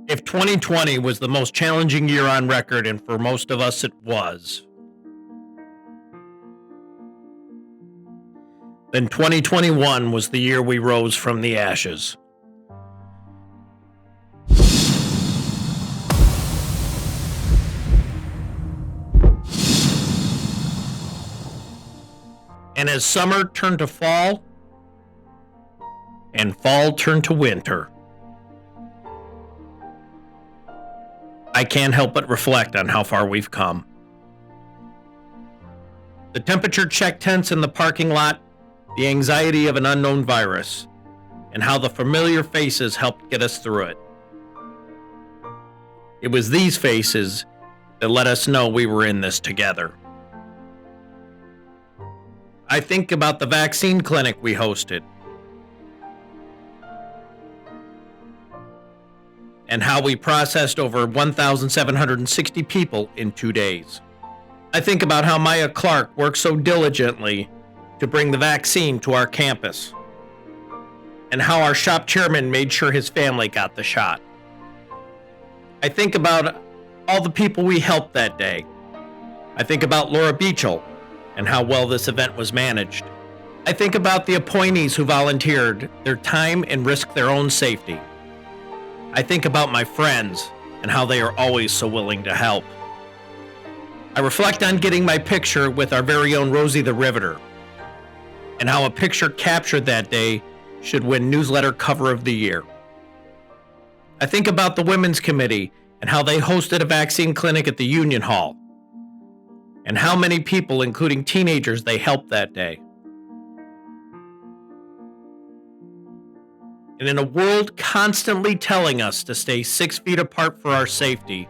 If 2020 was the most challenging year on record, and for most of us it was, then 2021 was the year we rose from the ashes. And as summer turned to fall, and fall turned to winter, I can't help but reflect on how far we've come. The temperature check tents in the parking lot, the anxiety of an unknown virus, and how the familiar faces helped get us through it. It was these faces that let us know we were in this together. I think about the vaccine clinic we hosted, and how we processed over 1,760 people in 2 days. I think about how Maya Clark worked so diligently to bring the vaccine to our campus, and how our shop chairman made sure his family got the shot. I think about all the people we helped that day. I think about Laura Beachel and how well this event was managed. I think about the appointees who volunteered their time and risked their own safety. I think about my friends and how they are always so willing to help. I reflect on getting my picture with our very own Rosie the Riveter, and how a picture captured that day should win newsletter cover of the year. I think about the Women's Committee and how they hosted a vaccine clinic at the Union Hall, and how many people, including teenagers, they helped that day. And in a world constantly telling us to stay 6 feet apart for our safety,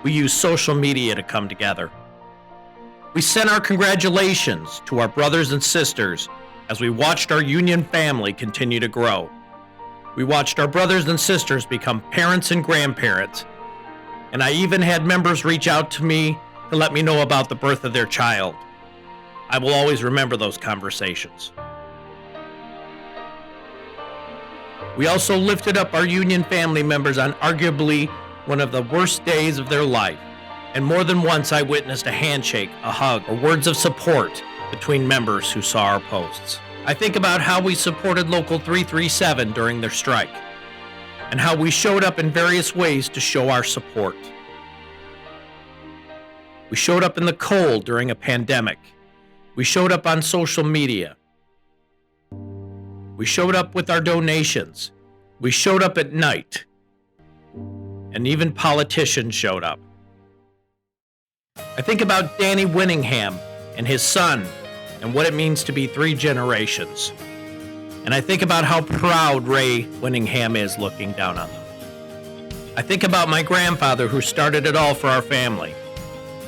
we use social media to come together. We sent our congratulations to our brothers and sisters as we watched our union family continue to grow. We watched our brothers and sisters become parents and grandparents, and I even had members reach out to me to let me know about the birth of their child. I will always remember those conversations. We also lifted up our union family members on arguably one of the worst days of their life, and more than once I witnessed a handshake, a hug, or words of support between members who saw our posts. I think about how we supported Local 337 during their strike, and how we showed up in various ways to show our support. We showed up in the cold during a pandemic. We showed up on social media. We showed up with our donations. We showed up at night. And even politicians showed up. I think about Danny Winningham and his son and what it means to be 3 generations. And I think about how proud Ray Winningham is looking down on them. I think about my grandfather who started it all for our family,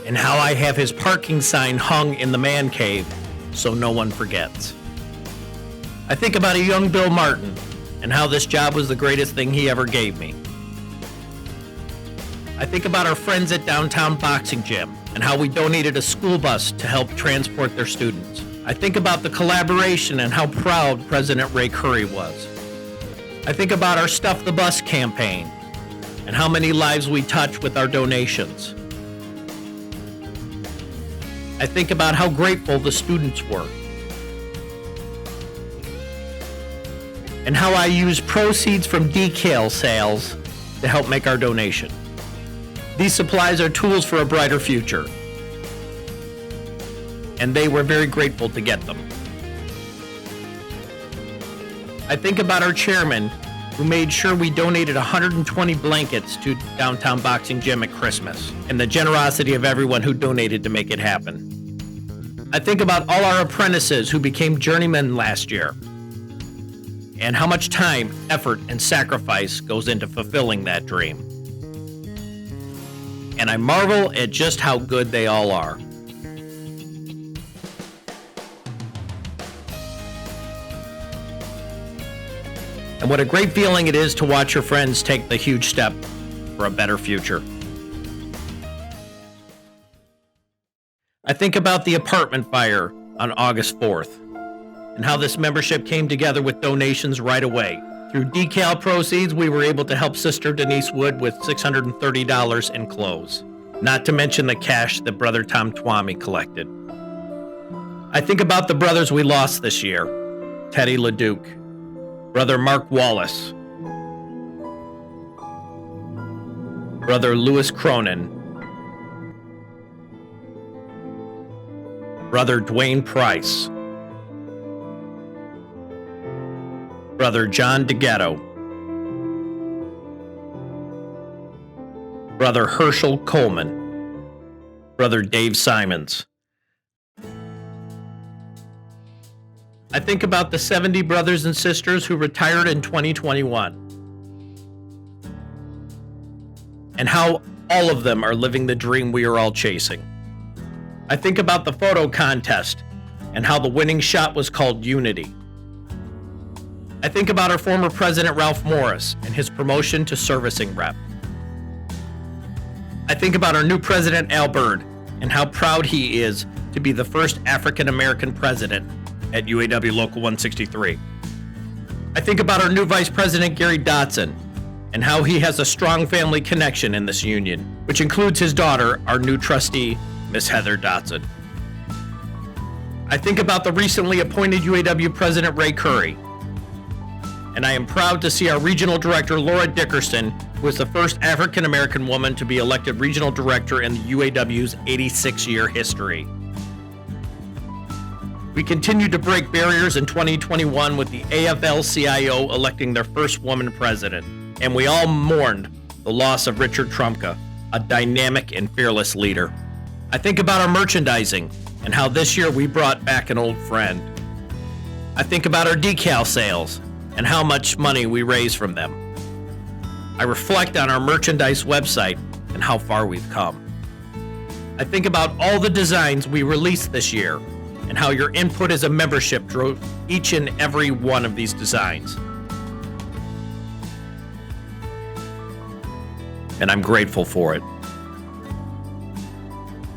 and how I have his parking sign hung in the man cave so no one forgets. I think about a young Bill Martin and how this job was the greatest thing he ever gave me. I think about our friends at Downtown Boxing Gym and how we donated a school bus to help transport their students. I think about the collaboration and how proud President Ray Curry was. I think about our Stuff the Bus campaign and how many lives we touch with our donations. I think about how grateful the students were, and how I used proceeds from decal sales to help make our donation. These supplies are tools for a brighter future, and they were very grateful to get them. I think about our chairman, who made sure we donated 120 blankets to Downtown Boxing Gym at Christmas, and the generosity of everyone who donated to make it happen. I think about all our apprentices who became journeymen last year, and how much time, effort, and sacrifice goes into fulfilling that dream. And I marvel at just how good they all are. And what a great feeling it is to watch your friends take the huge step for a better future. I think about the apartment fire on August 4th and how this membership came together with donations right away. Through decal proceeds, we were able to help Sister Denise Wood with $630 in clothes, not to mention the cash that Brother Tom Twomey collected. I think about the brothers we lost this year: Teddy LeDuc, Brother Mark Wallace, Brother Louis Cronin, Brother Dwayne Price, Brother John DeGhetto, Brother Herschel Coleman, Brother Dave Simons. I think about the 70 brothers and sisters who retired in 2021 and how all of them are living the dream we are all chasing. I think about the photo contest and how the winning shot was called Unity. I think about our former president Ralph Morris and his promotion to servicing rep. I think about our new president Al Byrd and how proud he is to be the first African American president at UAW Local 163. I think about our new Vice President Gary Dotson and how he has a strong family connection in this union, which includes his daughter, our new trustee, Miss Heather Dotson. I think about the recently appointed UAW President Ray Curry, and I am proud to see our Regional Director Laura Dickerson, who is the first African American woman to be elected Regional Director in the UAW's 86-year history. We continued to break barriers in 2021 with the AFL-CIO electing their first woman president, and we all mourned the loss of Richard Trumka, a dynamic and fearless leader. I think about our merchandising and how this year we brought back an old friend. I think about our decal sales and how much money we raised from them. I reflect on our merchandise website and how far we've come. I think about all the designs we released this year and how your input as a membership drove each and every one of these designs. And I'm grateful for it.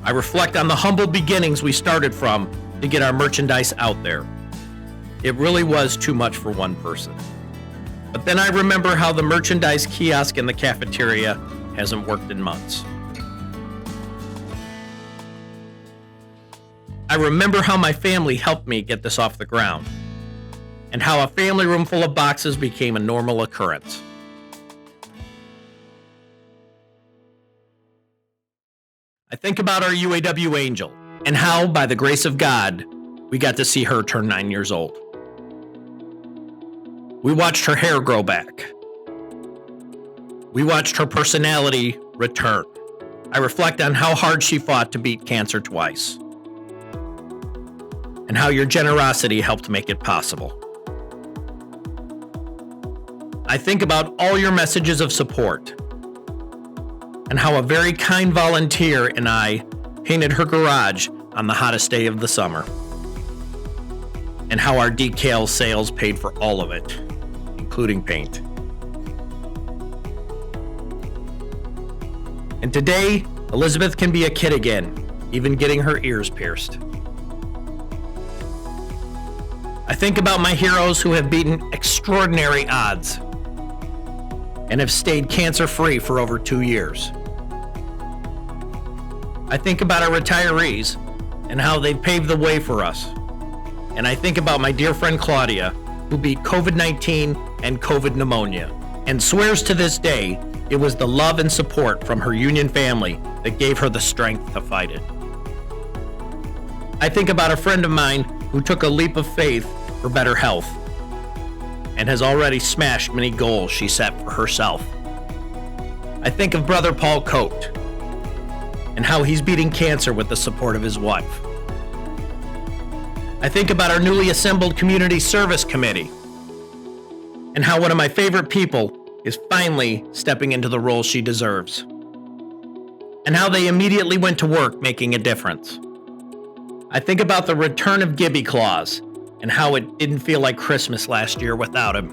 I reflect on the humble beginnings we started from to get our merchandise out there. It really was too much for one person. But then I remember how the merchandise kiosk in the cafeteria hasn't worked in months. I remember how my family helped me get this off the ground, and how a family room full of boxes became a normal occurrence. I think about our UAW Angel, and how, by the grace of God, we got to see her turn 9 years old. We watched her hair grow back. We watched her personality return. I reflect on how hard she fought to beat cancer twice, and how your generosity helped make it possible. I think about all your messages of support, and how a very kind volunteer and I painted her garage on the hottest day of the summer, and how our decal sales paid for all of it, including paint. And today, Elizabeth can be a kid again, even getting her ears pierced. I think about my heroes who have beaten extraordinary odds and have stayed cancer-free for over 2 years. I think about our retirees and how they've paved the way for us. And I think about my dear friend Claudia, who beat COVID-19 and COVID pneumonia, and swears to this day it was the love and support from her union family that gave her the strength to fight it. I think about a friend of mine who took a leap of faith for better health and has already smashed many goals she set for herself. I think of Brother Paul Coate and how he's beating cancer with the support of his wife. I think about our newly assembled Community Service Committee and how one of my favorite people is finally stepping into the role she deserves, and how they immediately went to work making a difference. I think about the return of Gibby Claus and how it didn't feel like Christmas last year without him.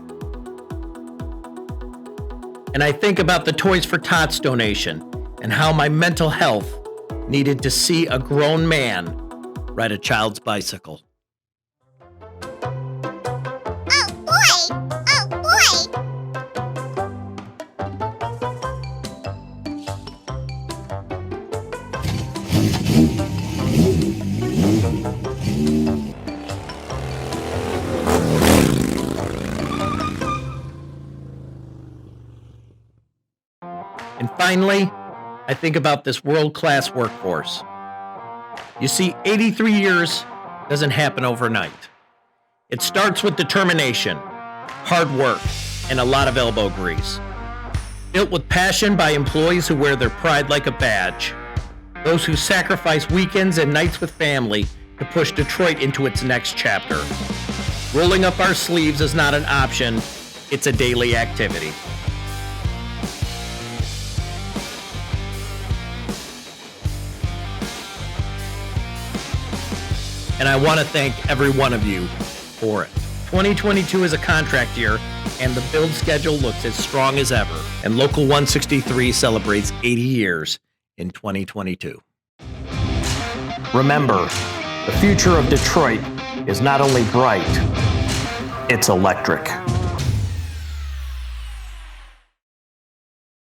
And I think about the Toys for Tots donation and how my mental health needed to see a grown man ride a child's bicycle. Oh boy! Oh boy! And finally, I think about this world-class workforce. You see, 83 years doesn't happen overnight. It starts with determination, hard work, and a lot of elbow grease. Built with passion by employees who wear their pride like a badge. Those who sacrifice weekends and nights with family to push Detroit into its next chapter. Rolling up our sleeves is not an option, it's a daily activity. And I want to thank every one of you for it. 2022 is a contract year, and the build schedule looks as strong as ever. And Local 163 celebrates 80 years in 2022. Remember, the future of Detroit is not only bright, it's electric.